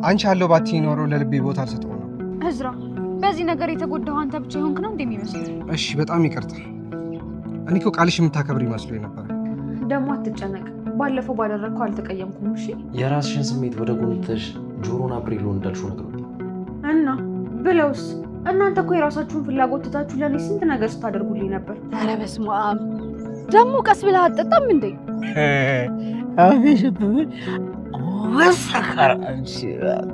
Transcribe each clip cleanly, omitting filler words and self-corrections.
አንቺ ያለው ባቲ ኖሮ ለልቤ ቦታ አልሰጠው ነው። እዝራ በዚህ ነገር የተጎዳው አንተ ብቻ ይሆንክ ነው እንደሚመስል። እሺ በጣም ይቅርታ። እኔ እኮ ቃልሽ የምታከብሪ መስሎኝ ነበር። ደግሞ አትጨነቅ፣ ባለፈው ባደረግከው አልተቀየምኩም። እሺ የራስሽን ስሜት ወደ ጎን ትተሽ ጆሮን አብሬሎ እንዳልሽው ነገር እና ብለውስ እናንተ እኮ የራሳችሁን ፍላጎት ትታችሁ ለኔ ስንት ነገር ስታደርጉልኝ ነበር። ኧረ በስመ አብ! ደግሞ ቀስ ብለህ አትጠጣም እንዴ? አቤሽብኝ ወሰከራ አንቺ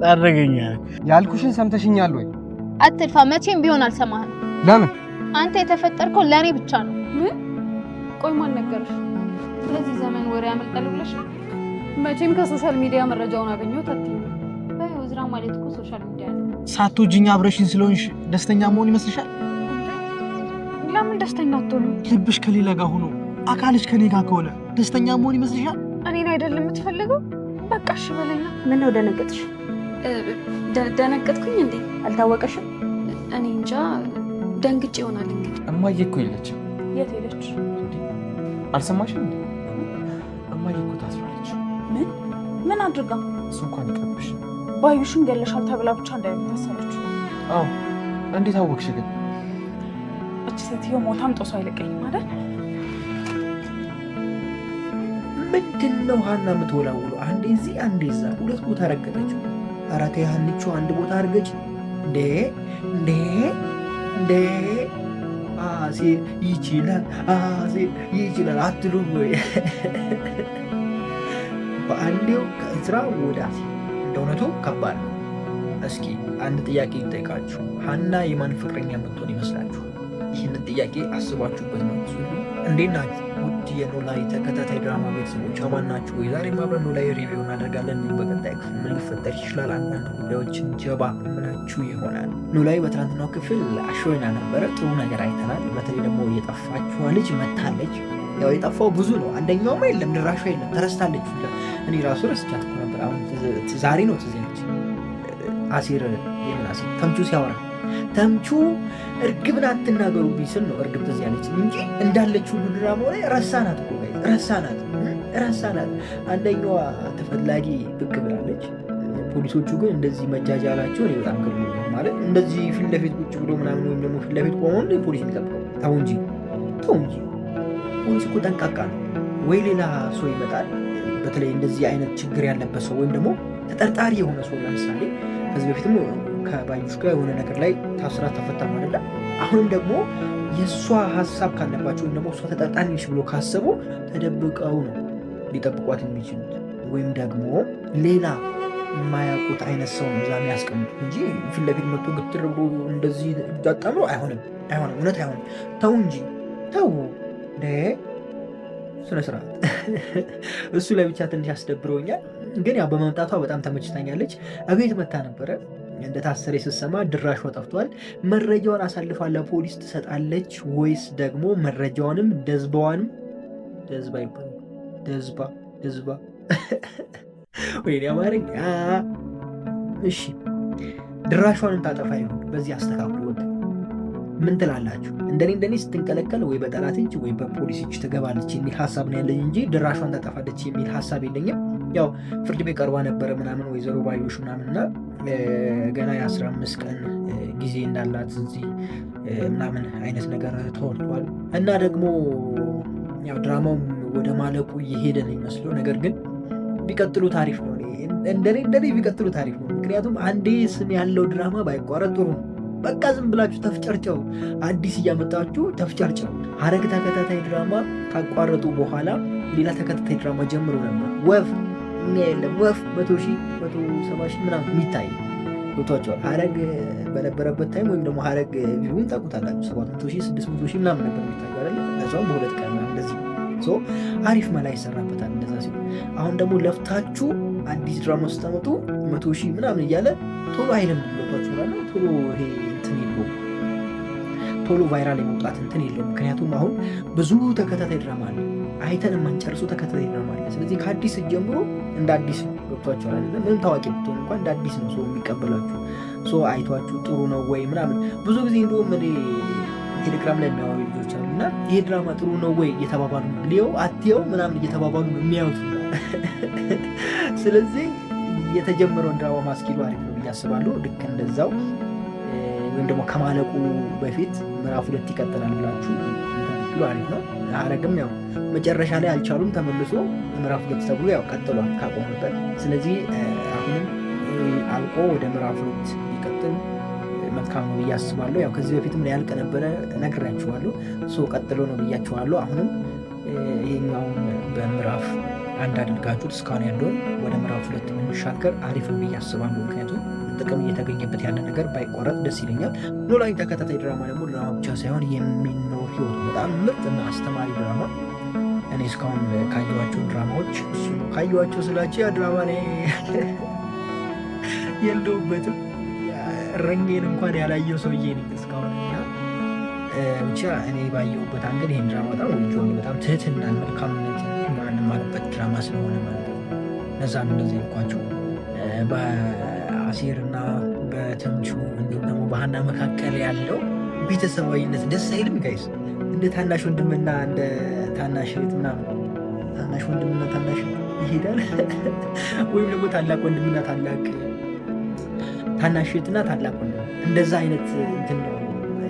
ታረገኛል። ያልኩሽን ሰምተሽኛል ወይ? አትልፋ፣ መቼም ቢሆን አልሰማህም። ለምን? አንተ የተፈጠርከው ለኔ ብቻ ነው። ምን? ቆይ ማን ነገርሽ? ስለዚህ ዘመን ወሬ ያመልጣል ብለሽ ነው? መቼም ከሶሻል ሚዲያ መረጃውን አገኘሁት አትይኝ። በዝራ ማለት እኮ ሶሻል ሚዲያ ነው። ሳትወጂኝ አብረሽኝ ስለሆንሽ ደስተኛ መሆን ይመስልሻል? ለምን ደስተኛ አትሆንም? ልብሽ ከሌላ ጋር ሆኖ አካልሽ ከኔ ጋር ከሆነ ደስተኛ መሆን ይመስልሻል? እኔን አይደለም የምትፈልገው? በቃ እሺ በለኛ። ምን ነው ደነገጥሽ? ደነገጥኩኝ እንዴ? አልታወቀሽም? እኔ እንጃ ደንግጬ ይሆናል እንግዲህ። እማዬ እኮ የለችም። የት ሄደች? አልሰማሽም እንዴ? እማዬ እኮ ታስራለች። ምን አድርጋ? እሱ እንኳን ይቀርብሽ። ባዩሽን ገለሻል ተብላ ብቻ እንዳይታሰረች። አዎ እንዴት አወቅሽ ግን? እቺ ሴትዮ ሞታም ጦሷ አይለቀኝም አይደል? ምንድነው ሀና የምትወላውለው? አንዴ እዚህ አንዴ እዛ፣ ሁለት ቦታ ረገጠችው። ኧረ ተይ ሀኒቾ አንድ ቦታ አርገጭ እንዴ እንዴ እንዴ! አሴር ይችላል፣ አሴር ይችላል አትሉም ወይ? በአንዴው ከእዝራ ወደ አሴር እንደ እውነቱ ከባድ ነው። እስኪ አንድ ጥያቄ ይጠይቃችሁ። ሀና የማን ፍቅረኛ የምትሆን ይመስላችሁ? ይህንን ጥያቄ አስባችሁበት ነው። እንዴት ናችሁ ውድ የኖላዊ ተከታታይ ድራማ ቤተሰቦች? አማን ናችሁ ወይ? ዛሬ አብረን ኖላዊ ሪቪው እናደርጋለን። በቀጣይ ክፍል ምን ሊፈጠር ይችላል፣ አንዳንድ ጉዳዮችን ጀባ ምላችሁ ይሆናል። ኖላዊ በትናንትናው ክፍል አሾይና ነበረ። ጥሩ ነገር አይተናል። በተለይ ደግሞ የጠፋችዋ ልጅ መታለች። ያው የጠፋው ብዙ ነው። አንደኛውማ የለም ድራሿ የለም፣ ተረስታለች። እኔ ራሱ ረስቻት እኮ ነበር። አሁን ዛሬ ነው ትዝ ያለች። አሴር የምናሴ ተምቹ ሲያወራ ተምቹ እርግብን አትናገሩብኝ ስል ነው እርግብ ትዝ ያለች እንጂ እንዳለች ሁሉ ድራማው ላይ ረሳናት እኮ ረሳናት። አንደኛዋ ተፈላጊ ብቅ ብላለች። ፖሊሶቹ ግን እንደዚህ መጃጃላቸው እኔ በጣም ገርሞኛል። ማለት እንደዚህ ፊት ለፊት ቁጭ ብሎ ምናምን ወይም ደግሞ ፊት ለፊት ቆመው ፖሊስ የሚጠብቀው ተው እንጂ ፖሊስ እኮ ጠንቃቃ ነው። ወይ ሌላ ሰው ይመጣል፣ በተለይ እንደዚህ አይነት ችግር ያለበት ሰው ወይም ደግሞ ተጠርጣሪ የሆነ ሰው ለምሳሌ ከዚህ በፊትም ከባዩሽ ጋር የሆነ ነገር ላይ ታስራ ተፈታ ማለት ነው። አሁንም ደግሞ የእሷ ሀሳብ ካለባቸው ወይም ደግሞ እሷ ተጠርጣሪ ነች ብሎ ካሰቡ ተደብቀው ነው ሊጠብቋት የሚችሉት። ወይም ደግሞ ሌላ የማያውቁት አይነት ሰው ነው እዛ የሚያስቀምጡት እንጂ ፊት ለፊት መጥቶ ግትር ብሎ እንደዚህ ዳጣምሮ አይሆንም፣ እውነት አይሆንም። ተው እንጂ ተው ስነ ስርዓት። እሱ ላይ ብቻ ትንሽ አስደብረውኛል፣ ግን ያው በመምጣቷ በጣም ተመችታኛለች። እቤት መታ ነበረ እንደታሰረ ስትሰማ ድራሿ ጠፍቷል። መረጃዋን አሳልፋ ለፖሊስ ትሰጣለች ወይስ ደግሞ መረጃዋንም ደዝባዋንም ደዝባ ወይኔ አማርኛ እሺ ድራሿንም ታጠፋ ይሆን? በዚህ አስተካክሉ። ወደ ምን ትላላችሁ? እንደኔ ስትንቀለቀል ወይ በጠላት እጅ ወይ በፖሊስ እጅ ትገባለች የሚል ሀሳብ ነው ያለኝ እንጂ ድራሿን ታጠፋለች የሚል ሀሳብ የለኝም። ያው ፍርድ ቤት ቀርባ ነበረ ምናምን ወይዘሮ ባዩሽ ምናምንና ገና የ15 ቀን ጊዜ እንዳላት እዚህ ምናምን አይነት ነገር ተወርቷል። እና ደግሞ ያው ድራማውም ወደ ማለቁ እየሄደ ነው ይመስለው። ነገር ግን ቢቀጥሉ ታሪፍ ነው። እንደኔ ቢቀጥሉ ታሪፍ ነው። ምክንያቱም አንዴ ስም ያለው ድራማ ባይቋረጥ ጥሩ ነው። በቃ ዝም ብላችሁ ተፍጨርጨው፣ አዲስ እያመጣችሁ ተፍጨርጨው። ሐረግ ተከታታይ ድራማ ካቋረጡ በኋላ ሌላ ተከታታይ ድራማ ጀምሮ ነበር። ወፍ የለም ወፍ 100,000 170,000 ምናምን የሚታይ ገብቷቸዋል። ሐረግ በነበረበት ታይም ወይም ደግሞ ሐረግ ቪውን ታውቁታላችሁ 700,000 600,000 ምናምን ነበር የሚታይ አይደል? ከዛም በሁለት ቀን እንደዚህ አሪፍ መላ ይሰራበታል። እንደዛ ሲሆን አሁን ደግሞ ለፍታችሁ አዲስ ድራማ ስታመጡ 100,000 ምናምን እያለ ቶሎ አይልም ገብቷችሁ ማለት ነው። ቶሎ ይሄ እንትን የለውም፣ ቶሎ ቫይራል የመውጣት እንትን የለውም። ምክንያቱም አሁን ብዙ ተከታታይ ድራማ አለ፣ አይተን የማንጨርሱ ተከታታይ ድራማ አለ። ስለዚህ ከአዲስ ጀምሮ እንደ አዲስ ነው ገብቷችሁ አይደል? ምንም ታዋቂ ብትሆኑ እንኳን እንደ አዲስ ነው ሰው የሚቀበላችሁ። ሰው አይቷችሁ ጥሩ ነው ወይ ምናምን ብዙ ጊዜ እንደውም እኔ ቴሌግራም ላይ የሚያወሩ ልጆች አሉ እና ይሄ ድራማ ጥሩ ነው ወይ እየተባባሉ ነው፣ ሊየው አትየው ምናምን እየተባባሉ ነው የሚያዩት። ስለዚህ የተጀመረውን ድራማ ማስኬዱ አሪፍ ነው ብዬ አስባለሁ። ልክ እንደዛው ወይም ደግሞ ከማለቁ በፊት ምዕራፍ 2 ይቀጥላል ብላችሁ ብሎ አሪፍ ነው። ሐረግም ያው መጨረሻ ላይ አልቻሉም፣ ተመልሶ ምዕራፍ 2 ተብሎ ያው ቀጥሏል ካቆመበት። ስለዚህ አሁንም አልቆ ወደ ምዕራፍ 2 ይቀጥል መልካም ነው ብዬ አስባለሁ። ያው ከዚህ በፊትም ያልቅ ነበረ ነግሬያችኋለሁ። ቀጥሎ ነው ብያችኋለሁ። አሁንም ይሄኛውን በምዕራፍ 1 አድርጋችሁት እስካሁን ያለውን ወደ ምዕራፍ 2 የምንሻገር አሪፍ ነው ብዬ አስባለሁ። ምክንያቱም ጥቅም እየተገኘበት ያለ ነገር ባይቋረጥ ደስ ይለኛል። ኖላዊ ተከታታይ ድራማ ደግሞ ድራማ ብቻ ሳይሆን የሚኖር ህይወት በጣም ምርጥና አስተማሪ ድራማ። እኔ እስካሁን ካየኋቸው ድራማዎች እሱ ነው። ካየኋቸው ስላቸው ያ ድራማ ላይ የለውበትም እረኛዬን እንኳን ያላየው ሰውዬ ነኝ እስካሁን። ብቻ እኔ ባየሁበት አንገድ ይህን ድራማ በጣም ወንጆን በጣም ትህትናን መልካምነት ማንም አለበት ድራማ ስለሆነ ማለት ነው። እነዛ እነዚህ ያልኳቸው በአሴርና በተምቹ እንዲሁም ደግሞ በሀና መካከል ያለው ቤተሰባዊነት ደስ አይልም ጋይስ? እንደ ታናሽ ወንድምና እንደ ታናሽ እህት ምናምን ታናሽ ወንድምና ታናሽ ይሄዳል ወይም ደግሞ ታላቅ ወንድምና ታናሽ እህትና ታላቅ ወንድም እንደዛ አይነት እንትን ነው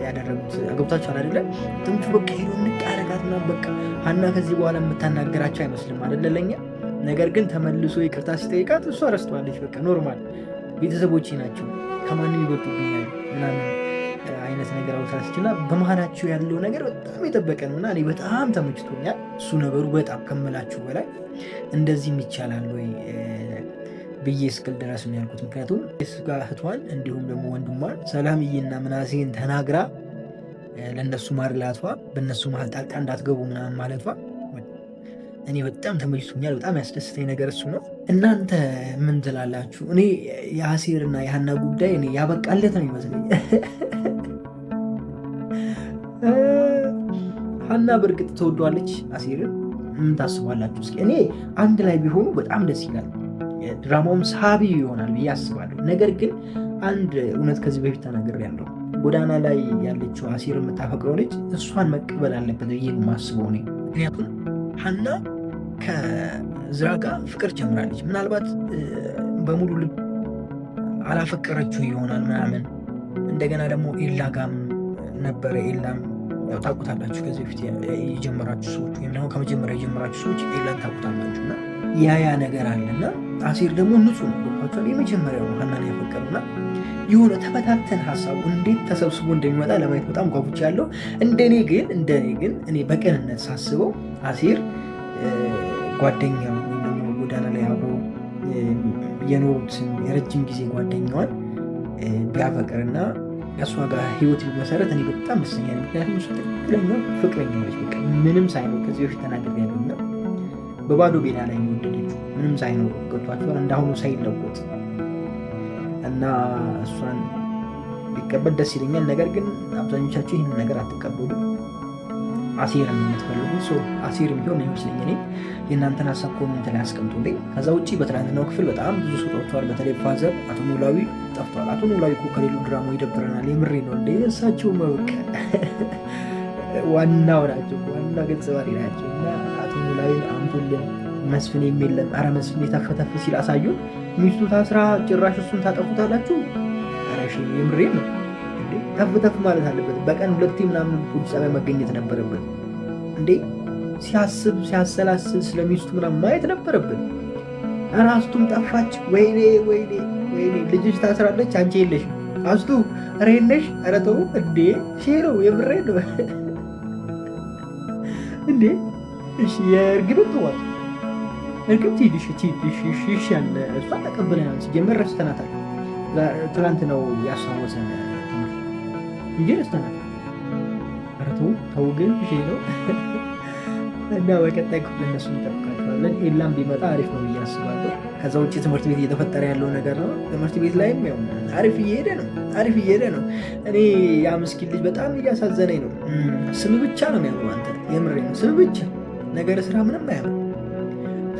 ያደረጉት። ገብታችኋል አይደለ? ተምቹ በቃ ሄዶ እንቃረጋት ምናምን በቃ ሀና ከዚህ በኋላ የምታናገራቸው አይመስልም አይደለ ለኛ። ነገር ግን ተመልሶ ይቅርታ ሲጠይቃት እሷ ረስተዋለች። በቃ ኖርማል ቤተሰቦቼ ናቸው ከማንም ይበልጡብኛል ምናምን አይነት ነገር አውሳችና በመሀላቸው ያለው ነገር በጣም የጠበቀ ነው እና እኔ በጣም ተመችቶኛል። እሱ ነገሩ በጣም ከምላችሁ በላይ እንደዚህም ይቻላል ወይ ብዬ እስክል ድረስ ነው ያልኩት። ምክንያቱም የስጋ እህቷን እንዲሁም ደግሞ ወንድሟን ሰላምዬና ምናሴን ተናግራ ለእነሱ ማርላቷ በእነሱ መሀል ጣልቃ እንዳትገቡ ምናምን ማለቷ እኔ በጣም ተመችቶኛል። በጣም ያስደስተኝ ነገር እሱ ነው። እናንተ ምን ትላላችሁ? እኔ የአሴርና የሀና ጉዳይ እኔ ያበቃለት ነው ይመስለኝ። ሀና በእርግጥ ተወዷለች አሴርን። ምን ታስባላችሁ? እስኪ እኔ አንድ ላይ ቢሆኑ በጣም ደስ ይላል። ድራማውም ሳቢ ይሆናል ብዬ አስባለሁ። ነገር ግን አንድ እውነት ከዚህ በፊት ተናግሬያለሁ። ጎዳና ላይ ያለችው አሴር የምታፈቅረው ልጅ እሷን መቀበል አለበት ብዬ የማስበው እኔ። ምክንያቱም ሀና ከዝራ ጋር ፍቅር ጀምራለች። ምናልባት በሙሉ ልብ አላፈቀረችው ይሆናል ምናምን። እንደገና ደግሞ ኤላ ጋም ነበረ። ኤላም ያው ታውቁታላችሁ፣ ከዚህ በፊት የጀመራችሁ ሰዎች ወይም ደግሞ ከመጀመሪያ የጀመራችሁ ሰዎች ኤላን ታውቁታላችሁ። እና ያ ነገር አለና አሴር ደግሞ ንጹህ ነው። ገባችኋል? የመጀመሪያው ሀናን ያፈቀሩና የሆነ ተበታተን ሀሳቡ እንዴት ተሰብስቦ እንደሚመጣ ለማየት በጣም ጓጉቻለሁ። እንደኔ ግን እኔ በቅንነት ሳስበው አሴር ጓደኛ ወይም ደግሞ ጎዳና ላይ አብሮ የኖሩትን የረጅም ጊዜ ጓደኛዋን ቢያፈቅርና ከእሷ ጋር ህይወት ቢመሰረት እኔ በጣም ደስተኛ ነኝ። ምክንያቱም እሱ ትክክለኛ ፍቅረኛ ነች። በቃ ምንም ሳይኖር ከዚህ በፊት ተናግሬያለሁና በባዶ ሜዳ ላይ የወደደችው ምንም ሳይኖር ገብቷቸዋል። እንዳሁኑ ሳይለወጥ እና እሷን ቢቀበል ደስ ይለኛል። ነገር ግን አብዛኞቻችሁ ይህንን ነገር አትቀበሉ። አሴርን የምትፈልጉ አሴር ቢሆን ይመስለኝ እኔ የእናንተን ሀሳብ ኮሜንት ላይ አስቀምጡልኝ። ከዛ ውጭ በትናንትናው ክፍል በጣም ብዙ ሰው ጠፍተዋል። በተለይ ፋዘር አቶ ኖላዊ ጠፍተዋል። አቶ ኖላዊ እኮ ከሌሉ ድራማ ይደብረናል። የምሬ ነው እንደ እሳቸው መበቀ ዋናው ናቸው፣ ዋና ገጸ ባህሪ ናቸው። እና አቶ ኖላዊን አምጡልን። መስፍን የለም። አረ መስፍን የተፈተፍ ሲል አሳዩን። ሚስቱ ታስራ ጭራሽ እሱን ታጠፉታላችሁ። አረ እሺ የምሬ ነው እንዴ! ተፍተፍ ማለት አለበት። በቀን 2 ምናምን ፖሊስ ጣቢያ መገኘት ነበረበት እንዴ! ሲያስብ ሲያሰላስል ስለሚስቱ ምናምን ማየት ነበረብን። ራስቱም ጠፋች። ወይኔ ልጅሽ ታስራለች፣ አንቺ የለሽም። አስቱ ኧረ የለሽ፣ ኧረ ተው እንዴ! ሼሮ የምሬ ነው እንዴ! እሺ የእርግብን ተዋት፣ እርግብ ትሄድሽ ያለ እሷ ተቀብለናል። ሲጀመር ረስተናታል። ትናንት ነው ያስታወሰን እንጂ ረስተናታል። ኧረ ተው ግን ሼሮ እና በቀጣይ ክፍል እነሱ እንጠብቃቸዋለን። ኤላም ቢመጣ አሪፍ ነው ብዬ አስባለሁ። ከዛ ውጭ ትምህርት ቤት እየተፈጠረ ያለው ነገር ነው። ትምህርት ቤት ላይም ያው አሪፍ እየሄደ ነው። እኔ ያ ምስኪን ልጅ በጣም እያሳዘነኝ ነው። ስም ብቻ ነው የሚያምሩ። አንተ የምሬ ነው፣ ስም ብቻ ነገር ስራ ምንም አያምር።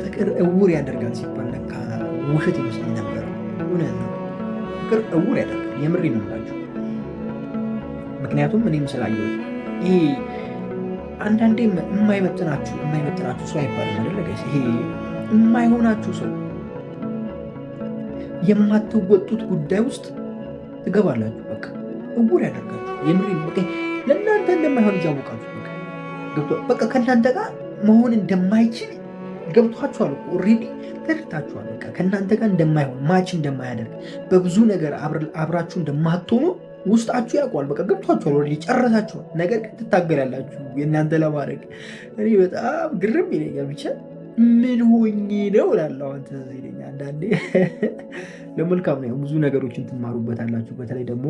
ፍቅር እውር ያደርጋል ሲባል ለካ ውሸት ይመስለኝ ነበር። እውነት ነው፣ ፍቅር እውር ያደርጋል። የምሬ ነው የምላችሁ። ምክንያቱም እኔም ስላየሁት ይሄ አንዳንዴ የማይመጥናችሁ ሰው አይባልም አይደለ ጋይስ? ይሄ የማይሆናችሁ ሰው የማትወጡት ጉዳይ ውስጥ ትገባላችሁ። በቃ እውር ያደርጋችሁ። የምሬ በቃ ለእናንተ እንደማይሆን እያወቃችሁ በቃ ከእናንተ ጋር መሆን እንደማይችል ገብቷችኋል። ኦልሬዲ ተረድታችኋል። በቃ ከእናንተ ጋር እንደማይሆን ማች እንደማያደርግ በብዙ ነገር አብራችሁ እንደማትሆኑ ውስጣችሁ ያውቋል። በቃ ገብቷችኋል። ኦልሬዲ ጨረሳችኋል። ነገር ግን ትታገላላችሁ የእናንተ ለማድረግ። እኔ በጣም ግርም ይለኛል። ብቻ ምን ሆኜ ነው እላለሁ። አንተ ይለኛል አንዳንዴ። ለመልካም ነው። ብዙ ነገሮችን ትማሩበታላችሁ። በተለይ ደግሞ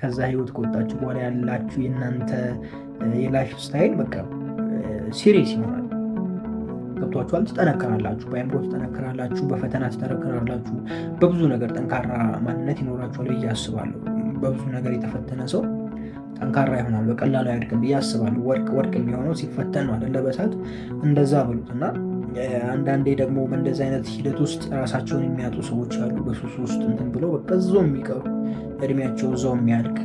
ከዛ ህይወት ከወጣችሁ በኋላ ያላችሁ የእናንተ የላይፍ ስታይል በቃ ሲሪየስ ይሆናል። ገብቷችኋል። ትጠነከራላችሁ፣ በአእምሮ ትጠነከራላችሁ፣ በፈተና ትጠነከራላችሁ፣ በብዙ ነገር ጠንካራ ማንነት ይኖራችኋል ብዬ አስባለሁ። በብዙ ነገር የተፈተነ ሰው ጠንካራ ይሆናል፣ በቀላሉ አያድግም ብዬ አስባለሁ። ወርቅ የሚሆነው ሲፈተን ነው አይደለ? በሳት እንደዛ በሉት እና አንዳንዴ ደግሞ በእንደዚህ አይነት ሂደት ውስጥ ራሳቸውን የሚያጡ ሰዎች አሉ። በሱስ ውስጥ እንትን ብለው በቃ እዛው የሚቀሩ እድሜያቸው እዛው የሚያድግ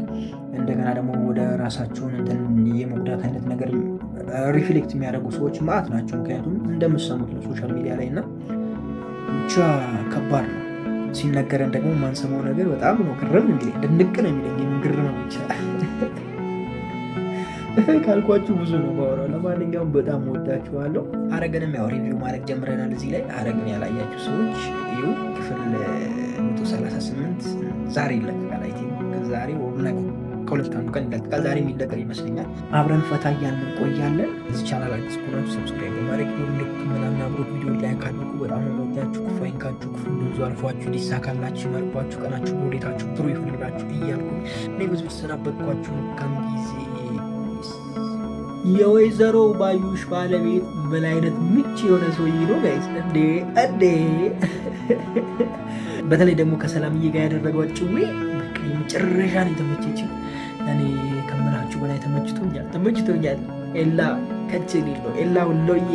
እንደገና ደግሞ ወደ ራሳቸውን እንትን የመጉዳት አይነት ነገር ሪፍሌክት የሚያደርጉ ሰዎች ማዕት ናቸው። ምክንያቱም እንደምሰሙት ነው ሶሻል ሚዲያ ላይ እና ብቻ ከባድ ነው ሲነገረን ደግሞ የማንሰማው ነገር በጣም ነው ግርም እንግዲህ ድንቅ ነው የሚለኝ የምንግር ነው ብቻ ካልኳችሁ ብዙ ነው ባወራው። ለማንኛውም በጣም ወዳችኋለሁ። ሐረግንም ያው ሪቪው ማድረግ ጀምረናል። እዚህ ላይ ሐረግን ያላያችሁ ሰዎች እዩ። ክፍል 138 ዛሬ ይለቀቃል። አይ ቲንክ ዛሬ ነገ ከሁለት አንዱ ቀን ይለቀቃል። ዛሬ የሚለቀቅ ይመስለኛል። አብረን ፈታ እያልን እንቆያለን። እዚህ ቻናል አዲስ ከሆናችሁ ሰብስክራይብ በማድረግ ልክ ምናምን አብሮት ቪዲዮ ላይ ካድርጉ። በጣም ነው ወዳችሁ። ክፉ አይንካችሁ፣ ክፉ ብዙ አልፏችሁ፣ ሊሳካላችሁ ይመርባችሁ፣ ቀናችሁ በወዴታችሁ ጥሩ ይሁንላችሁ እያልኩ እኔ ብዙ ተሰናበትኳችሁ። ከምጊዜ የወይዘሮ ባዩሽ ባለቤት ምን አይነት ምች የሆነ ሰውዬ ነው ጋይስ! እንዴ በተለይ ደግሞ ከሰላምዬ ጋር ያደረገው ጭዌ በቃ የመጨረሻ ነው የተመቸችኝ። እኔ ከምላችሁ በላይ ተመችቶኛል። ኤላ ከች ሊል ነው። ኤላ ወሎዬ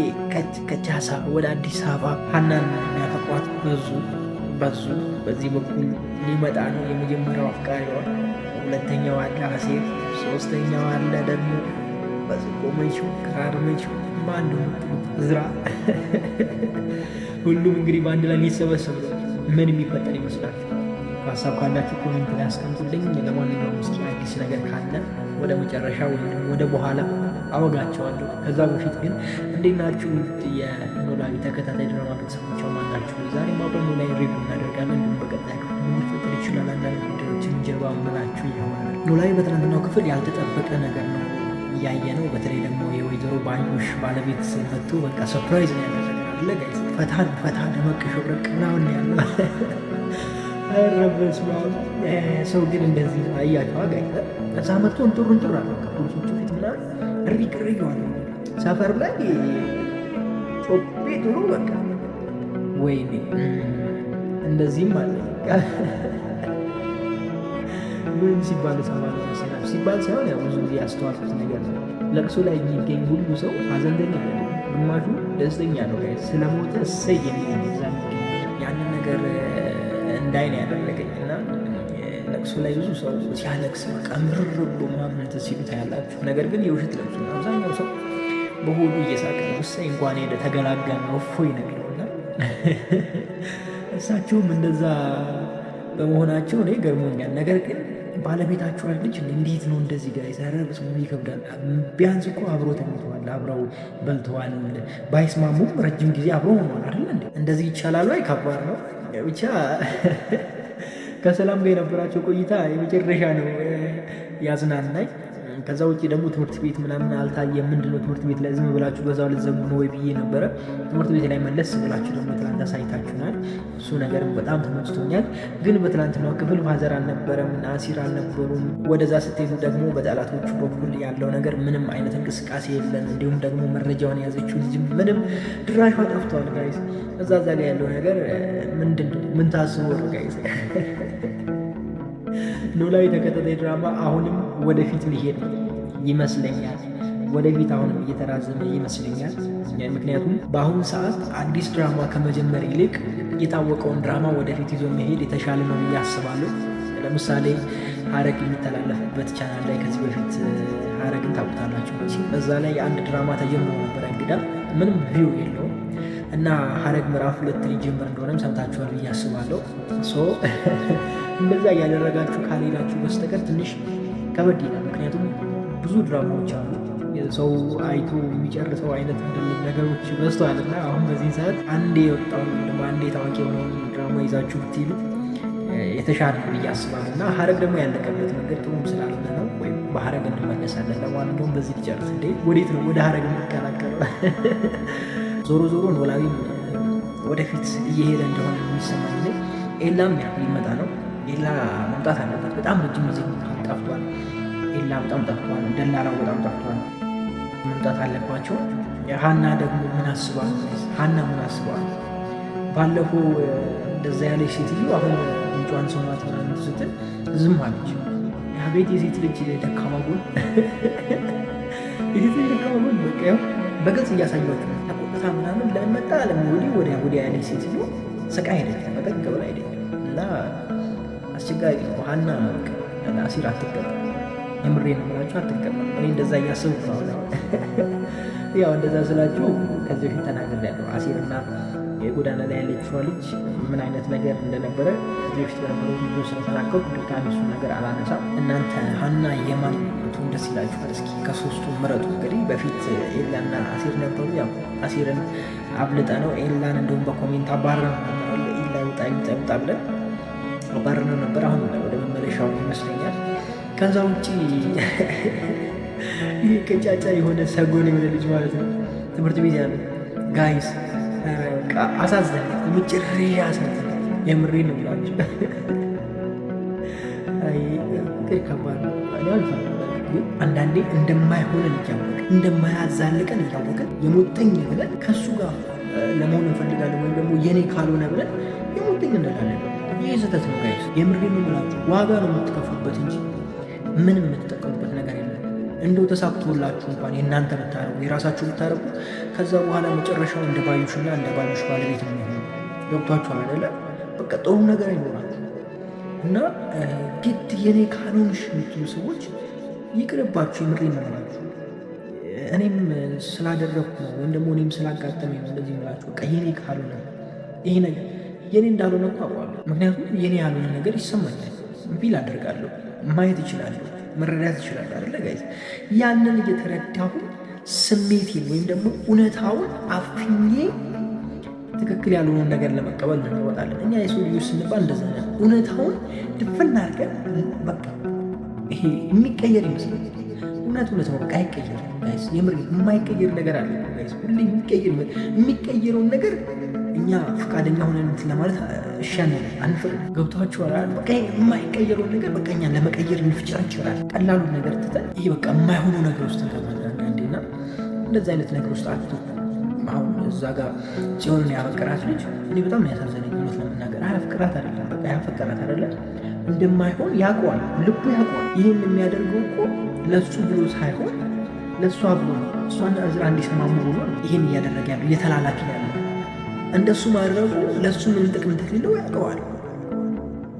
ከቻሳ ወደ አዲስ አበባ ሀናን የሚያፈቋት በዙ በዚህ በኩል ሊመጣ ነው። የመጀመሪያው አፍቃሪዋ፣ ሁለተኛው አለ አሴር፣ ሶስተኛው አለ ደግሞ ቆመችው ከራርመችው በአንድ ዝራ ሁሉም እንግዲህ በአንድ ላይ ሊሰበሰብ ነው። ምን የሚፈጠር ይመስላል? ሀሳብ ካላችሁ ኮሜንት ላይ አስቀምጡልኝ። ለማንኛውም እስኪ አዲስ ነገር ካለ ወደ መጨረሻ ወይም ወደ በኋላ አወጋቸዋለሁ። ከዛ በፊት ግን እንዴት ናችሁ የኖላዊ ተከታታይ ድራማ ቤተሰቦች ማናችሁ? ዛሬ አብረን ኖላዊ ሪቪው እናደርጋለን። እንዲሁም በቀጣይ ክፍል ምን ሊፈጠር ይችላል አንዳንድ ጉዳዮችን ጀርባ ምላችሁ ይሆናል። ኖላዊ በትናንትናው ክፍል ያልተጠበቀ ነገር ነው እያየ ነው። በተለይ ደግሞ የወይዘሮ ባዩሽ ባለቤት መጥቶ በቃ ሰርፕራይዝ ነው ያደረገ ጋይስ። ፈታ ደመቅ ሸብረቅ ምናምን ያለ ረበስ ሰው ግን እንደዚህ አያቸዋ ጋይስ። ከዛ መጥቶ እንጡር አለ ከፖሊሶቹ ፊት ምናምን እሪ ይሆነ ሰፈር ላይ ጮቤ ጥሩ በቃ ወይኔ እንደዚህም አለ ምን ሲባል ሰማለ ሲባል ሳይሆን ያው ብዙ ጊዜ ያስተዋልኩት ነገር ነው። ለቅሶ ላይ የሚገኝ ሁሉ ሰው ሀዘንተኛ አይደለም፣ ግማሹ ደስተኛ ነው። ስለሞተ እሰይ የሚል ያንን ነገር እንዳይን ያደረገኝ እና ለቅሶ ላይ ብዙ ሰው ሲያለቅስ በቃ ምርር ብሎ ምናምን ሲሉ ታያላችሁ። ነገር ግን የውሸት ለቅሶ ነው። አብዛኛው ሰው በሆዱ እየሳቀ ነው። እሰይ እንኳን ሄደ ተገላገለ ነው እፎይ ነው የሚለውና እሳቸውም እንደዛ በመሆናቸው እኔ ገርሞኛል። ነገር ግን ባለቤታቸው ልጅ እንዴት ነው እንደዚህ ጋር ይሰራል? ስሙ ይከብዳል። ቢያንስ እኮ አብረው ተኝተዋል፣ አብረው በልተዋል። ባይስማሙም ረጅም ጊዜ አብረው ሆነዋል አይደል እንዴ? እንደዚህ ይቻላል ወይ? ከባድ ነው። ብቻ ከሰላም ጋር የነበራቸው ቆይታ የመጨረሻ ነው ያዝናናኝ። ከዛ ውጭ ደግሞ ትምህርት ቤት ምናምን አልታየም። ምንድነው ትምህርት ቤት ላይ ዝም ብላችሁ በዛው ልትዘሙ ነው ወይ ብዬ ነበረ። ትምህርት ቤት ላይ መለስ ብላችሁ ደግሞ ትላንት አሳይታችሁናል። እሱ ነገርም በጣም ተመችቶኛል። ግን በትላንትናው ክፍል ፋዘር አልነበረም፣ ናሲር አልነበሩም። ወደዛ ስትሄዱ ደግሞ በጠላቶቹ በኩል ያለው ነገር ምንም አይነት እንቅስቃሴ የለም። እንዲሁም ደግሞ መረጃውን የያዘችው ልጅ ምንም ድራሿ ጠፍቷል ጋይስ። እዛ ጋ ያለው ነገር ምን ታስቦ ነው ጋይስ? ኖላዊ ተከታታይ ድራማ አሁንም ወደፊት ሊሄድ ይመስለኛል። ወደፊት አሁንም እየተራዘመ ይመስለኛል። ምክንያቱም በአሁኑ ሰዓት አዲስ ድራማ ከመጀመር ይልቅ የታወቀውን ድራማ ወደፊት ይዞ መሄድ የተሻለ ነው ብዬ አስባለሁ። ለምሳሌ ሐረግ የሚተላለፍበት ቻናል ላይ ከዚህ በፊት ሐረግን ታውቁታላችሁ። በዛ ላይ አንድ ድራማ ተጀምሮ ነበር። እንግዳ ምንም ቪው የለውም። እና ሐረግ ምዕራፍ 2 ሊጀምር እንደሆነም ሰምታችኋል ብዬ አስባለሁ። እንደዛ እያደረጋችሁ ካልሄዳችሁ በስተቀር ትንሽ ከበድ ይላል። ምክንያቱም ብዙ ድራማዎች አሉ ሰው አይቶ የሚጨርሰው አይነት ነገሮች በዝተዋልና አሁን በዚህ ሰዓት አንዴ የወጣውን ደግሞ አንዴ ታዋቂ የሆነውን ድራማ ይዛችሁ ብትሄዱ የተሻለ ብዬ አስባለሁ። እና ሐረግ ደግሞ ያለቀበት መንገድ ጥሩም ስላልሆነ ነው። ወይም በሐረግ እንመለሳለን። ለማንኛውም በዚህ ሊጨርስ እንዴ ወዴት ነው ወደ ሐረግ የምትቀላቀለው? ዞሮ ዞሮ ኖላዊም ወደፊት እየሄደ እንደሆነ የሚሰማኝ ነው። ኤላም ሊመጣ ነው። ኤላ መምጣት አለበት። በጣም ረጅም ጊዜ ጠፍቷል። ኤላ በጣም ጠፍቷል። ደላላው በጣም ጠፍቷል። መምጣት አለባቸው። ሀና ደግሞ ምን አስባል? ሀና ምን አስባል? ባለፈው እንደዛ ያለች ሴትዮ አሁን ምንጯን ሰማት ስትል ዝም አለች። ቤት የሴት ልጅ ደካማ ጎን የሴት ልጅ ደካማ ጎን በቃ በግልጽ እያሳያችሁ ተቆጥታ ምናምን ለመጣ ወዲያ ያለች ሴትዮ ስቃይ ሄደች መጠቅ ብላ ሄደች እና አስቸጋሪ ነው። ሀና አሲር አትቀበል። የምሬ ነው የምላችሁ አትቀበል። እኔ እንደዛ እያሰብኩ ነው። ያው እንደዛ ስላችሁ ከዚህ በፊት ተናግሬያለሁ። አሲርና የጎዳና ላይ ያለችዋ ልጅ ምን አይነት ነገር እንደነበረ ከዚህ በፊት በነበረው ቪዲዮ ስለተናገርኩ ድጋሚ እሱን ነገር አላነሳም። እናንተ ሀና የማን ብትሆን ደስ ይላችኋል? እስኪ ከሶስቱ ምረጡ። እንግዲህ በፊት ኤላና አሲር ነበሩ። ያው አሲርን አብልጠ ነው ኤላን እንደውም በኮሜንት አባረን ነበር። ኤላ ይውጣ ብለን አባረን ነበር። አሁን ወደ መመለሻው ይመስለኛል። ከዛ ውጭ ይህ ቀጫጫ የሆነ ሰጎን የሆነ ልጅ ማለት ነው ትምህርት ቤት ያለ ጋይስ አሳዝነኝ። የመጨረሻ አሳዝነኝ። የምሬ ነው ብላችሁ ከባድ ነው። አንዳንዴ እንደማይሆነን እያወቅን እንደማያዛልቀን እያወቅን የሞጠኝ ብለን ከእሱ ጋር ለመሆን እንፈልጋለን፣ ወይም ደግሞ የኔ ካልሆነ ብለን የሞጠኝ እንላለን። ይህ ስህተት ነው ጋይስ። የምሬ ነው ብላችሁ ዋጋ ነው የምትከፍሉበት እንጂ ምንም የምትጠቀሙበት ነገር የለም። እንደው ተሳክቶላችሁ እንኳን የእናንተ ብታረጉ የራሳችሁ ብታረጉ ከዛ በኋላ መጨረሻው እንደ ባዩሽና እንደ ባዩሽ ባለቤት ነው የሚሆነው። ገብቷችሁ አይደለ? በቃ ጥሩ ነገር አይኖራችሁ እና ግድ የኔ ካልሆንሽ የምትሉ ሰዎች ይቅርባችሁ። የምሬ ነው የምላችሁ። እኔም ስላደረግኩ ነው ወይም ደግሞ እኔም ስላጋጠመኝ ነው እንደዚህ የምላችሁ። በቃ የኔ ካልሆነ ይሄ ነገር የኔ እንዳልሆነ እኮ አውቃለሁ። ምክንያቱም የኔ ያልሆነ ነገር ይሰማኛል። ቢል አደርጋለሁ፣ ማየት ይችላለሁ፣ መረዳት ይችላለሁ አይደለ ጋይዝ? ያንን እየተረዳሁ ስሜቴን ወይም ደግሞ እውነታውን አፍኜ ትክክል ያልሆነውን ነገር ለመቀበል እንወጣለን። እኛ የሰው ልጆች ስንባል እንደዛ ነው። እውነታውን ድፍን አድርገን በቃ ይሄ የሚቀየር ይመስላል። እውነት ነው፣ በቃ አይቀየርም ጋይዝ። የምር የማይቀየር ነገር አለ ጋይዝ። ሁሌ የሚቀየረውን ነገር እኛ ፈቃደኛ ሆነን እንትን ለማለት እሻን አንፈቅድ። ገብቷችኋል? በቃ የማይቀየረውን ነገር በቃ እኛ ለመቀየር እንፍጨራቸራል። ቀላሉን ነገር ትተን ይሄ በቃ የማይሆነው ነገር ውስጥ እንገባለን አንዳንዴና እንደዚህ አይነት ነገር ውስጥ አትቶ አሁን እዛ ጋር ጽዮንን ያፈቀራት ልጅ እኔ በጣም ያሳዘነኝ እውነት ለመናገር አያፍቅራት አይደለም፣ በቃ ያፈቀራት አይደለም፣ እንደማይሆን ያውቀዋል፣ ልቡ ያውቀዋል። ይህን የሚያደርገው እኮ ለሱ ብሎ ሳይሆን ለእሷ ብሎ ነው። እሷና እዝራ እንዲሰማሙ ብሎ ይህን እያደረገ ያለው እየተላላክ ያለ እንደሱ ማድረጉ ለእሱ ምን ጥቅም እንደሌለው ያውቀዋል።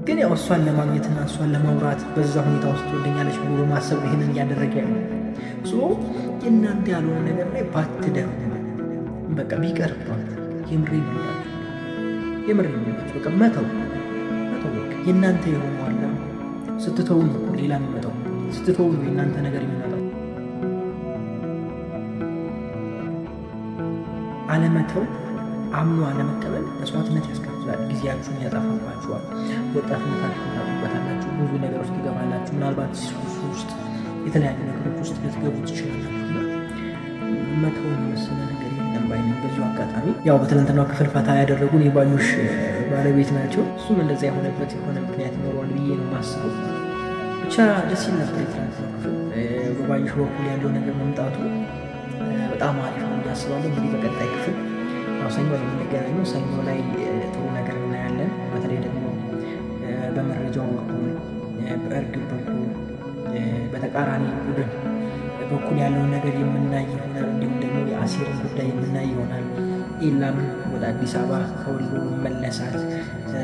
ግን ያው እሷን ለማግኘትና እሷን ለማውራት በዛ ሁኔታ ውስጥ ትወደኛለች ብሎ በማሰብ ይህንን እያደረገ ያለ የእናንተ ያልሆነ ነገር ላይ ባትደርሙ በቃ ቢቀርባል። የምሬ ነው። በቃ መተው በቃ የእናንተ የሆነ ዋላ ስትተው ነው ሌላ የሚመጣው። ስትተው ነው የእናንተ ነገር የሚመጣው። አለመተው አምኖ አለመቀበል መስዋዕትነት ያስከፍላል። ጊዜያችሁን ያጠፋባችኋል። ወጣትነታችሁን ታጡበታላችሁ። ብዙ ነገሮች ትገባላችሁ። ምናልባት ውስጥ የተለያዩ ነገሮች ውስጥ ልትገቡ ትችላላችሁና መተውን የመሰለ ነገር የለም ባይ ነኝ። በዚሁ አጋጣሚ ያው በትናንትናው ክፍል ፈታ ያደረጉን የባዩሽ ባለቤት ናቸው። እሱም እንደዛ የሆነበት የሆነ ምክንያት ይኖረዋል ብዬ ነው የማስበው። ብቻ ደስ ይል ነበር የትናንትናው ክፍል። በባዩሽ በኩል ያለው ነገር መምጣቱ በጣም አሪፍ ነው እያስባለሁ። እንግዲህ በቀጣይ ክፍል ሰኞ ላይ የምንገናኘው። ሰኞ ላይ ጥሩ ነገር እናያለን። በተለይ ደግሞ በመረጃው በኩል በእርግብ በኩል በተቃራኒ ቡድን በኩል ያለውን ነገር የምናይ ይሆናል። እንዲሁም ደግሞ የአሲርን ጉዳይ የምናይ ይሆናል። ኤላም ወደ አዲስ አበባ ከወሎ መለሳት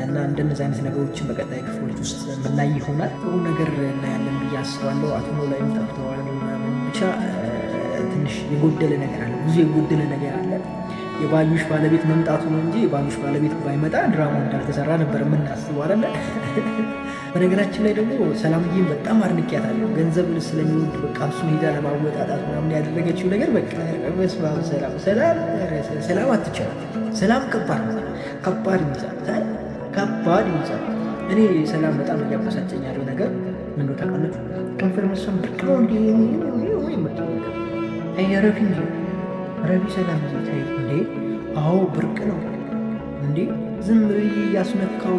እና እንደነዚህ አይነት ነገሮችን በቀጣይ ክፍሎች ውስጥ የምናይ ይሆናል። ጥሩ ነገር እናያለን ብዬ አስባለሁ። አቶ ኖላዊም ጠፍተዋል ምናምን ብቻ ትንሽ የጎደለ ነገር አለ፣ ብዙ የጎደለ ነገር አለ። የባዩሽ ባለቤት መምጣቱ ነው እንጂ የባዩሽ ባለቤት ባይመጣ ድራማው እንዳልተሰራ ነበር የምናስበው አይደለ? በነገራችን ላይ ደግሞ ሰላምዬን በጣም አድንቄያታለሁ። ገንዘብ ስለሚወድ በቃ እሱን ሄዳ ለማወጣጣት ምናምን ያደረገችው ነገር በቃ በስመ አብ። ሰላም አትቻልም። ሰላም ከባድ ይዛል። እኔ ሰላም በጣም እያበሳጨኝ ያለው ነገር ምን ነው ታውቃላችሁ? ከንፈር መሳም ብቅ ነው እንዲ ወይ መጥቶ ነገር ረቢ ሰላም ታይ እንዴ? አዎ ብርቅ ነው እንዴ? ዝም ብዬ ያስነካው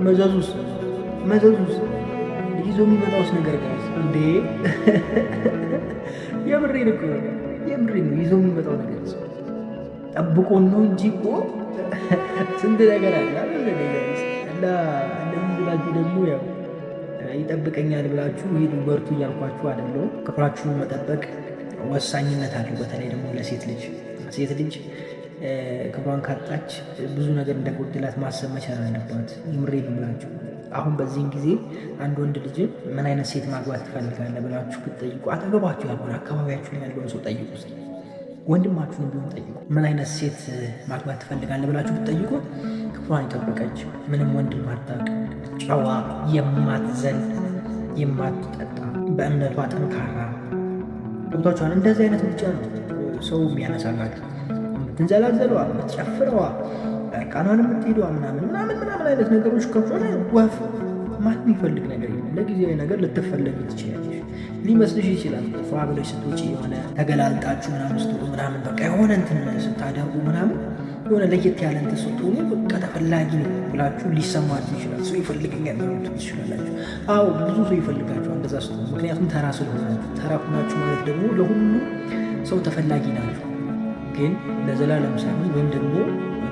መዘዙስ ይዞ የሚመጣውስ ነገር ጋር እንዴ? የምሬን ነው። ይዞ የሚመጣው ነገር ጠብቆ ነው እንጂ እኮ ስንት ነገር አለ እና እንደዚህ ብላችሁ ደግሞ ያው ይጠብቀኛል ብላችሁ ሂዱ በርቱ እያልኳችሁ አይደለም። ክብራችሁን መጠበቅ ወሳኝነት አለው። በተለይ ደግሞ ለሴት ልጅ ክብሯን ካጣች ብዙ ነገር እንደጎደላት ማሰብ መቻል አለባት። ይምሬን ብላችሁ አሁን በዚህን ጊዜ አንድ ወንድ ልጅን ምን አይነት ሴት ማግባት ትፈልጋለህ ብላችሁ ብትጠይቁ አጠገባችሁ ያልሆነ አካባቢያችሁ ላይ ያለውን ሰው ጠይቁ። ወንድማችሁን ቢሆን ጠይቁ። ምን አይነት ሴት ማግባት ትፈልጋለህ ብላችሁ ብትጠይቁ ክብሯን የጠበቀች ምንም ወንድ ማታውቅ ጨዋ፣ የማትዘል፣ የማትጠጣ፣ በእምነቷ ጠንካራ ገብቷችኋል። እንደዚህ አይነት ብቻ ነው ሰው የሚያነሳላችሁ። የምትንዘላዘለዋ፣ የምትጨፍረዋ፣ እርቃኗን የምትሄደዋ ምናምን አይነት ነገሮች ከሆነ ወፍ ማንም የሚፈልግ ነገር የለም። ለጊዜያዊ ነገር ልትፈለግ ትችላለች፣ ሊመስልሽ ይችላል። ፏ ብለሽ ስትውጪ የሆነ ተገላልጣችሁ ምናምን ስትወጡ ምናምን በቃ የሆነ እንትን ስታደርጉ ምናምን የሆነ ለየት ያለ እንትን ስትሆኑ በቃ ተፈላጊ ነው ብላችሁ ሊሰማችሁ ይችላል። ሰው ይፈልገኛል ማለት ትችላላችሁ። አዎ ብዙ ሰው ይፈልጋችኋል እንደዛ ስትሆኑ፣ ምክንያቱም ተራ ስለሆናችሁ። ተራ ሆናችሁ ማለት ደግሞ ለሁሉም ሰው ተፈላጊ ናችሁ። ግን ለዘላለም ሳይሆን ወይም ደግሞ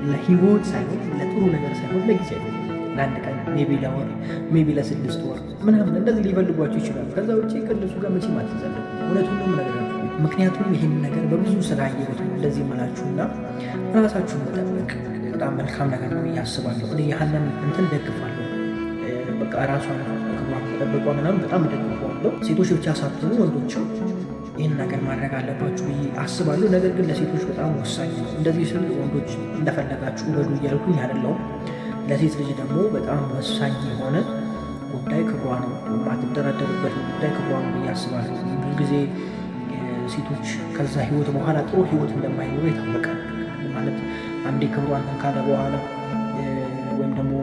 ለህይወት ሳይሆን ለጥሩ ነገር ሳይሆን ለጊዜ ለአንድ ቀን ሜቢ ለወር ሜቢ ለ6 ወር ምናምን እንደዚህ ሊፈልጓችሁ ይችላሉ። ከዛ ውጭ ከእነሱ ጋር መቼም አትዘለቁ። እውነቱን ነው የምነግራችሁ። ምክንያቱም ይህን ነገር በብዙ ስላየሁት እንደዚህ የምላችሁና ራሳችሁን መጠበቅ በጣም መልካም ነገር ነው እያስባለሁ። እኔ ያህንን እንትን ደግፋለሁ። በቃ ራሷን መጠበቋ ምናምን በጣም ደግፋለሁ። ሴቶች ብቻ ሳትሆኑ ወንዶችም ይህን ነገር ማድረግ አለባችሁ ብዬ አስባለሁ። ነገር ግን ለሴቶች በጣም ወሳኝ ነው። እንደዚህ ስል ወንዶች እንደፈለጋችሁ ውበዱ እያልኩኝ አይደለሁም። ለሴት ልጅ ደግሞ በጣም ወሳኝ የሆነ ጉዳይ ክብሯ ነው። የማትደራደርበት ጉዳይ ክብሯ ነው ብዬ አስባለሁ። ብዙ ጊዜ ሴቶች ከዛ ህይወት በኋላ ጥሩ ህይወት እንደማይኖሩ የታወቀ ማለት አንዴ ክብሯን ካለ በኋላ ወይም ደግሞ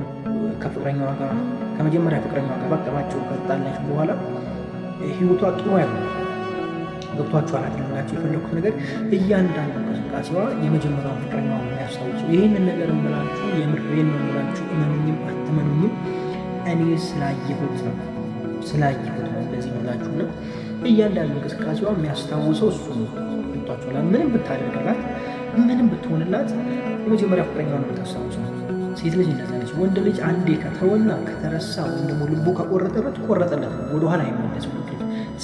ከፍቅረኛዋ ጋር ከመጀመሪያ ፍቅረኛዋ ጋር ባጠባቸው ከጣላች በኋላ ህይወቷ ጥሩ አይሆንም። ገብቷችኋል አይደላችሁ? የፈለኩት ነገር እያንዳንዱ እንቅስቃሴዋ የመጀመሪያውን ፍቅረኛዋ ነው የሚያስታውሰው። ይህንን ነገር እምላችሁ የምሬን ነው እምላችሁ፣ እመኑኝም አትመኑኝም እኔ ስላየሁት ነው እንደዚህ እምላችሁ ነው። እያንዳንዱ እንቅስቃሴዋ የሚያስታውሰው እሱ ነው። ገብቷችኋል? ምንም ብታደርግላት ምንም ብትሆንላት የመጀመሪያ ፍቅረኛዋ ነው የምታስታውሰው። ሴት ልጅ እንደዛ ነች። ወንድ ልጅ አንዴ ከተወና ከተረሳ ወይም ደግሞ ልቡ ከቆረጠበት ቆረጠለት ነው፣ ወደኋላ አይመለስም።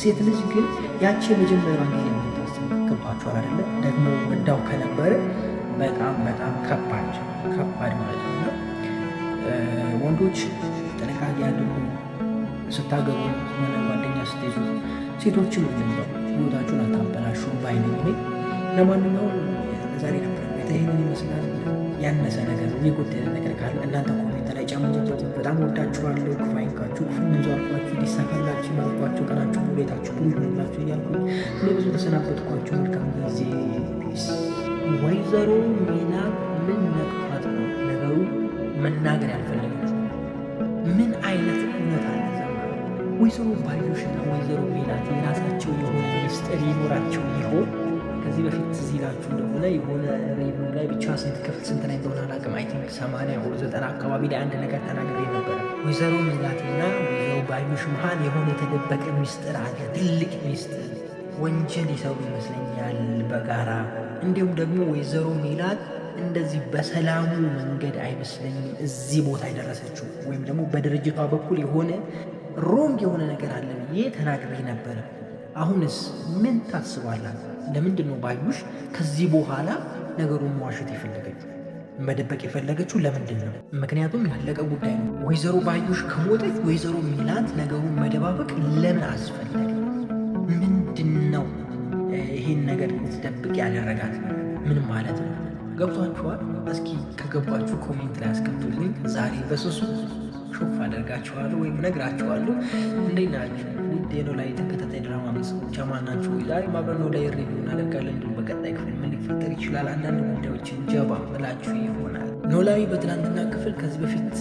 ሴት ልጅ ግን ያቺ የመጀመሪያዋን ጊዜ የምታስብ ገባችኋል አይደለ? ደግሞ ወዳው ከነበረ በጣም ከባድ ማለት ነው። እና ወንዶች ጥንቃቄ ያድርጉ ስታገቡ፣ ሆነ ጓደኛ ስትይዙ። ሴቶችም እንደዛው ህይወታችሁን አታበላሹ ባይነኝ ነኝ። ለማንኛውም ዛሬ ነበር ይህንን ይመስላል። ያነሰ ነገር የጎደለ ነገር ካለ እናንተ ኮሜንት ላይ ጨምሩበት። በጣም ወዳችኋለሁ። ክፉ አይንካችሁ፣ ክፉ እንዟርኳችሁ፣ ሊሳካላችሁ መልኳችሁ፣ ቀናችሁ ሁሌታችሁ ሁሉ ይሆንላችሁ እያልኩ እኔ ብዙ ተሰናበትኳችሁ። መልካም ጊዜ። ፒስ። ወይዘሮ ሜላት ምን ነቅፋት ነው ነገሩ መናገር ያልፈለገችው? ምን አይነት እውነት አለ? ወይዘሮ ባዩሽና ወይዘሮ ሜላት የራሳቸው የሆነ ሚስጥር ይኖራቸው ይሆን? ከዚህ በፊት ትዝ ይላችሁ እንደሆነ የሆነ ሬዲዮ ላይ ብቻ ስንት ክፍል ስንት ላይ እንደሆነ አላውቅም፣ አይ ቲንክ 80 ወይ 90 አካባቢ ላይ አንድ ነገር ተናግሬ ነበረ። ወይዘሮ ሜላትና ወይዘሮ ባዩሽ መሀል የሆነ የተደበቀ ሚስጥር አለ፣ ትልቅ ሚስጥር። ወንጀል ይሰሩ ይመስለኛል በጋራ። እንዲሁም ደግሞ ወይዘሮ ሜላት እንደዚህ በሰላሙ መንገድ አይመስለኝም እዚህ ቦታ የደረሰችው፣ ወይም ደግሞ በድርጅቷ በኩል የሆነ ሮንግ የሆነ ነገር አለ ብዬ ተናግሬ ነበረ። አሁንስ ምን ታስባላት? ለምንድን ነው ባዩሽ ከዚህ በኋላ ነገሩን መዋሸት የፈለገችው? መደበቅ የፈለገችው ለምንድን ነው? ምክንያቱም ያለቀ ጉዳይ ነው። ወይዘሮ ባዩሽ ከሞተች ወይዘሮ ሜላት ነገሩን መደባበቅ ለምን አስፈለገ? ምንድን ነው ይሄን ነገር ልትደብቅ ያደረጋት? ምን ማለት ነው? ገብቷችኋል? እስኪ ከገባችሁ ኮሜንት ላይ አስቀምጡልኝ። ዛሬ በስሱ ሾፍ አደርጋችኋለሁ ወይም ነግራችኋለሁ። እንዴት ናችሁ? ውድ የኖላዊ ተከታታይ ድራማ ቤተሰቦች አማን ናችሁ? ዛሬ አብረን ኖላዊ ሪቪው እናደርጋለን። እንዲሁም በቀጣይ ክፍል ምን ሊፈጠር ይችላል አንዳንድ ጉዳዮችን ጀባ ብላችሁ ይሆናል። ኖላዊ በትናንትና ክፍል ከዚህ በፊት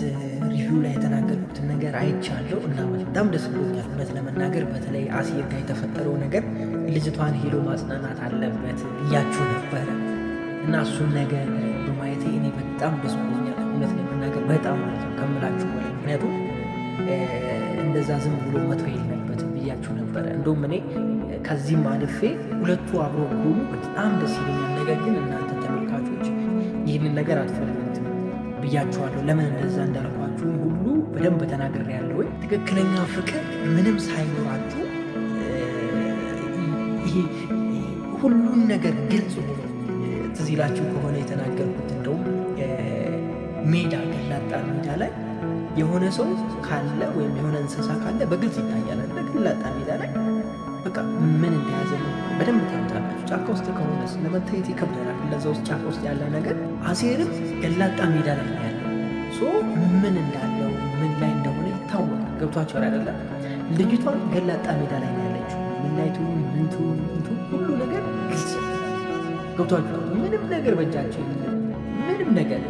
ሪቪው ላይ የተናገርኩትን ነገር አይቻለሁ እና በጣም ደስ ብሎኛል። እውነት ለመናገር በተለይ አሲር ጋር የተፈጠረው ነገር ልጅቷን ሄዶ ማጽናናት አለበት እያችሁ ነበረ እና እሱን ነገር በማየቴ እኔ በጣም ደስ ብሎኛል። እውነት ለመናገር በጣም ከምላችሁ በላይ ምክንያቱም እንደዛ ዝም ብሎ መተው የለበትም ብያችሁ ነበረ። እንደውም እኔ ከዚህም አልፌ ሁለቱ አብሮ ሆኑ በጣም ደስ ይለኛል። ነገር ግን እናንተ ተመልካቾች ይህንን ነገር አትፈልጉትም ብያችኋለሁ። ለምን እንደዛ እንዳልኳችሁ ሁሉ በደንብ ተናግሬያለሁ። ትክክለኛ ፍቅር ምንም ሳይኖራችሁ ይሄ ሁሉን ነገር ግልጽ ሆኖ ትዝ ይላችሁ ከሆነ የተናገርኩት እንደውም ሜዳ ገላጣ ሜዳ ላይ የሆነ ሰው ካለ ወይም የሆነ እንስሳ ካለ በግልጽ ይታያል። ገላጣ ሜዳ ላይ በቃ ምን እንደያዘ በደንብ ታምታላችሁ። ጫካ ውስጥ ከሆነ ለመታየት ይከብደናል። ለዛ ውስጥ ጫካ ውስጥ ያለ ነገር አሴርም ገላጣ ሜዳ ላይ ያለ ምን እንዳለው ምን ላይ እንደሆነ ይታወቃል። ገብቷችኋል አይደለ? ልጅቷን ገላጣ ሜዳ ላይ ነው ያለችው። ምን ላይ ትሁን ምን ትሁን ሁሉ ነገር ግልጽ ገብቷችኋል። ምንም ነገር በእጃቸው የለም። ምንም ነገር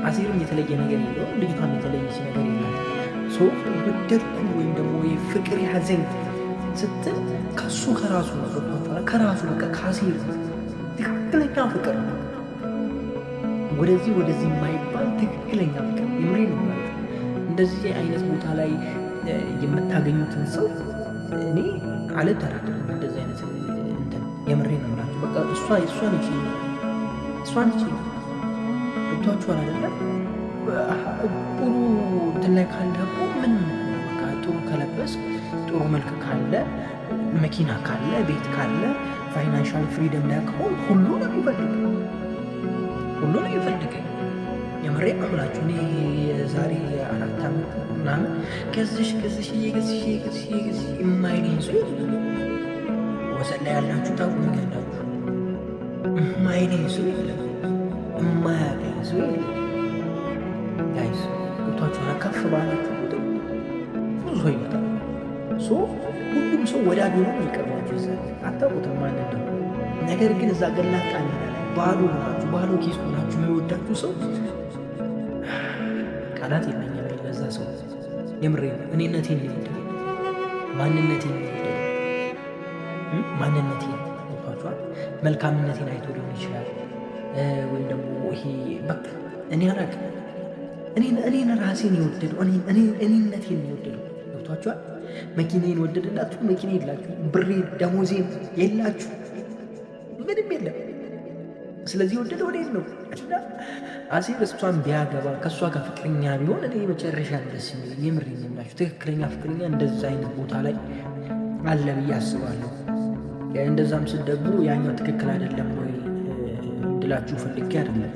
አሴርም የተለየ ነገር የለውም። ልጅቷም የተለየች ነገር የለም። ወደድኩ ወይም ደግሞ ፍቅር ያዘኝ ስትል ከሱ ከራሱ ነው። ገብቷችኋል? ከራሱ በቃ ከአሴር ትክክለኛ ፍቅር ነው። ወደዚህ የማይባል ትክክለኛ ፍቅር የምሬ ነው። እንደዚህ አይነት ቦታ ላይ የምታገኙትን ሰው እኔ አልጠራጠርም። እንደዚህ አይነት የምሬ ነው ብላችሁ በቃ እሷን ነች። ገብቷችኋል አይደለም? ጥሩ እንትን ላይ ካለ እኮ ምን በቃ ጥሩ ከለበስ ጥሩ መልክ ካለ መኪና ካለ ቤት ካለ ፋይናንሻል ፍሪደም ላይ ከሆን ሁሉ ነው ይፈልገኝ። የምሬ ነው ብላችሁ እኔ የዛሬ 4 ዓመት ምናምን ገዝሽ የማይለኝ ሰው ወሰን ላይ ያላችሁ ታውቁኛላችሁ። የማይለኝ ሰው የለም፣ የማያገኝ ሰው የለም። ጋይስ ገብቷችኋል? ከፍ ባላችሁ ቁጥር ብዙ ሰው ይመጣል። ሁሉም ሰው ወዳጅ ሆኖ የሚቀርባችሁ ይዘ አታውቁትም ማን እንደሆነ። ነገር ግን እዛ ገላጣ ባዶ ሆናችሁ ባዶ ኬስ ሆናችሁ የሚወዳችሁ ሰው ቃላት የለኝም ለዛ ሰው። የምሬ ነው። እኔነቴን የሚወደድ ማንነቴን ገብቷችኋል? መልካምነቴን አይቶ ሊሆን ይችላል ወይም ደግሞ ይሄ በቃ እኔ አላውቅም። እኔን ራሴን የወደደው እኔነቴን የወደደው ገብቷችኋል? መኪናዬን ወደደላችሁ፣ መኪና የላችሁ፣ ብሬ ደሞዜን የላችሁ፣ ምንም የለም። ስለዚህ ወደደው እኔን ነው። አሴር እሷን ቢያገባ ከእሷ ጋር ፍቅረኛ ቢሆን እኔ መጨረሻ ደስ የሚለኝ የምሬ ነው የምላችሁ። ትክክለኛ ፍቅረኛ እንደዛ አይነት ቦታ ላይ አለ ብዬ አስባለሁ። እንደዛም ስል ደግሞ ያኛው ትክክል አይደለም ወይ እንድላችሁ ፈልጌ አይደለም።